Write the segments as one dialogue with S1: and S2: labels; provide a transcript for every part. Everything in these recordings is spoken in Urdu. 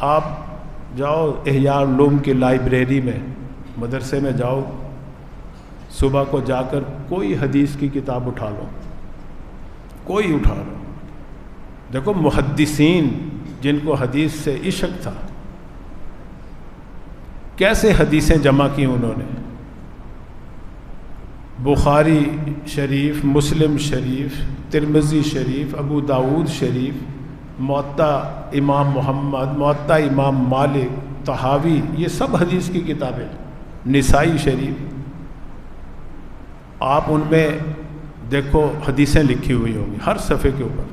S1: آپ جاؤ احیاء العلوم کی لائبریری میں، مدرسے میں جاؤ، صبح کو جا کر کوئی حدیث کی کتاب اٹھا لو، کوئی اٹھا لو، دیکھو محدثین جن کو حدیث سے عشق تھا کیسے حدیثیں جمع کی انہوں نے۔ بخاری شریف، مسلم شریف، ترمذی شریف، ابو داود شریف، موطا امام محمد، موطا امام مالک، طحاوی، یہ سب حدیث کی کتابیں، نسائی شریف، آپ ان میں دیکھو حدیثیں لکھی ہوئی ہوں گی ہر صفحے کے اوپر،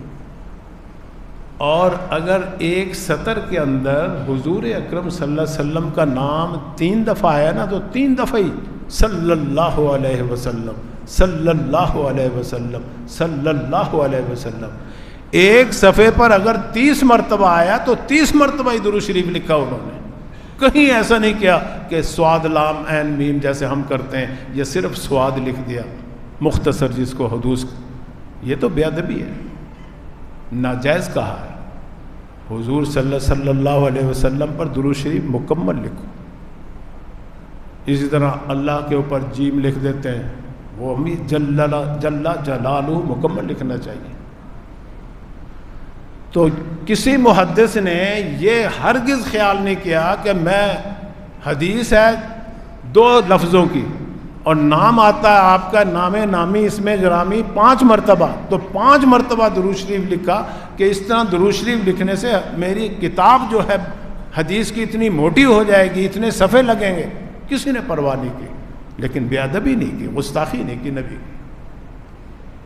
S1: اور اگر ایک سطر کے اندر حضور اکرم صلی اللہ علیہ وسلم کا نام 3 دفعہ آیا نا تو 3 دفعہ ہی صلی اللہ علیہ وسلم، صلی اللہ علیہ وسلم، صلی اللہ علیہ وسلم، ایک صفحے پر اگر 30 مرتبہ آیا تو 30 مرتبہ ہی درود شریف لکھا انہوں نے، کہیں ایسا نہیں کیا کہ سواد لام عین میم جیسے ہم کرتے ہیں، یہ صرف سواد لکھ دیا مختصر جس کو حدوث، یہ تو بے ادبی ہے، ناجائز کہا ہے۔ حضور صلی اللہ علیہ وسلم پر درود شریف مکمل لکھو۔ اسی طرح اللہ کے اوپر جیم لکھ دیتے ہیں، وہ ہمیں جل جلالہ مکمل لکھنا چاہیے۔ تو کسی محدث نے یہ ہرگز خیال نہیں کیا کہ میں حدیث ہے 2 لفظوں کی اور نام آتا ہے آپ کا نام نامی اسم گرامی 5 مرتبہ، تو 5 مرتبہ درود شریف لکھا کہ اس طرح درود شریف لکھنے سے میری کتاب جو ہے حدیث کی اتنی موٹی ہو جائے گی، اتنے صفحے لگیں گے، کسی نے پرواہ نہیں کی، لیکن بے ادبی نہیں کی، گستاخی نہیں کی نبی کی۔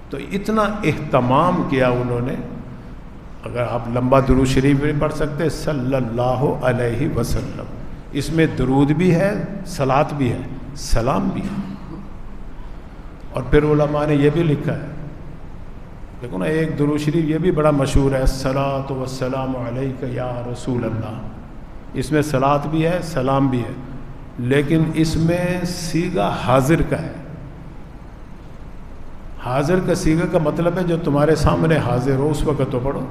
S1: تو اتنا اہتمام کیا انہوں نے۔ اگر آپ لمبا درود شریف بھی پڑھ سکتے صلی اللہ علیہ وسلم، اس میں درود بھی ہے، صلات بھی ہے، سلام بھی ہے۔ اور پھر علماء نے یہ بھی لکھا ہے، دیکھو نا ایک درود شریف یہ بھی بڑا مشہور ہے، الصلاۃ والسلام علیک یا رسول اللہ، اس میں صلات بھی ہے، سلام بھی ہے، لیکن اس میں صیغہ حاضر کا ہے۔ حاضر کا صیغہ کا مطلب ہے جو تمہارے سامنے حاضر ہو اس وقت تو پڑھو،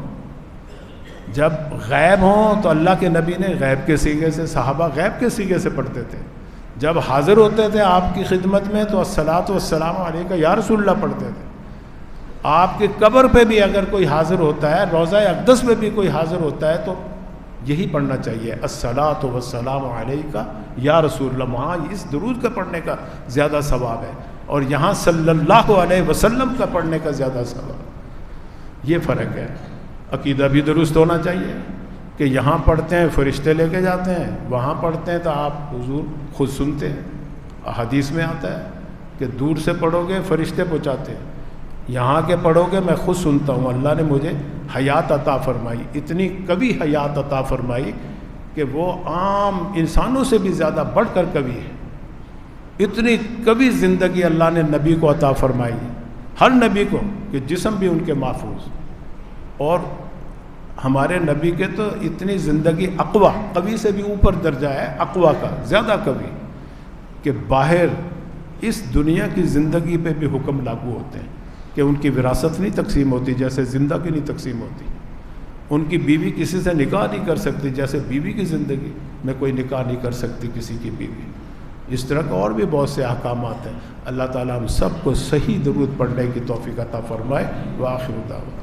S1: جب غائب ہوں تو اللہ کے نبی نے غیب کے صیغے سے، صحابہ غیب کے صیغے سے پڑھتے تھے، جب حاضر ہوتے تھے آپ کی خدمت میں تو الصلاۃ والسلام علیک یا رسول اللہ پڑھتے تھے۔ آپ کی قبر پہ بھی اگر کوئی حاضر ہوتا ہے، روضہ اقدس میں بھی کوئی حاضر ہوتا ہے تو یہی پڑھنا چاہیے، الصلاۃ والسلام علیک یا رسول اللہ، وہاں اس درود کا پڑھنے کا زیادہ ثواب ہے، اور یہاں صلی اللہ علیہ وسلم کا پڑھنے کا زیادہ ثواب، یہ فرق ہے۔ عقیدہ بھی درست ہونا چاہیے کہ یہاں پڑھتے ہیں فرشتے لے کے جاتے ہیں، وہاں پڑھتے ہیں تو آپ حضور خود سنتے ہیں، حدیث میں آتا ہے کہ دور سے پڑھو گے فرشتے پہنچاتے ہیں، یہاں کے پڑھو گے میں خود سنتا ہوں، اللہ نے مجھے حیات عطا فرمائی، اتنی کبھی حیات عطا فرمائی کہ وہ عام انسانوں سے بھی زیادہ بڑھ کر کبھی ہے، اتنی کبھی زندگی اللہ نے نبی کو عطا فرمائی، ہر نبی کو، کہ جسم بھی ان کے محفوظ، اور ہمارے نبی کے تو اتنی زندگی اقوا، قوی سے بھی اوپر درجہ ہے، اقوا کا زیادہ قوی، کہ باہر اس دنیا کی زندگی پہ بھی حکم لاگو ہوتے ہیں کہ ان کی وراثت نہیں تقسیم ہوتی جیسے زندہ کی نہیں تقسیم ہوتی، ان کی بیوی کسی سے نکاح نہیں کر سکتی جیسے بیوی کی زندگی میں کوئی نکاح نہیں کر سکتی کسی کی بیوی، اس طرح کا اور بھی بہت سے احکامات ہیں۔ اللہ تعالیٰ ہم سب کو صحیح درود پڑھنے کی توفیق عطا فرمائے۔ وآخر دعوانا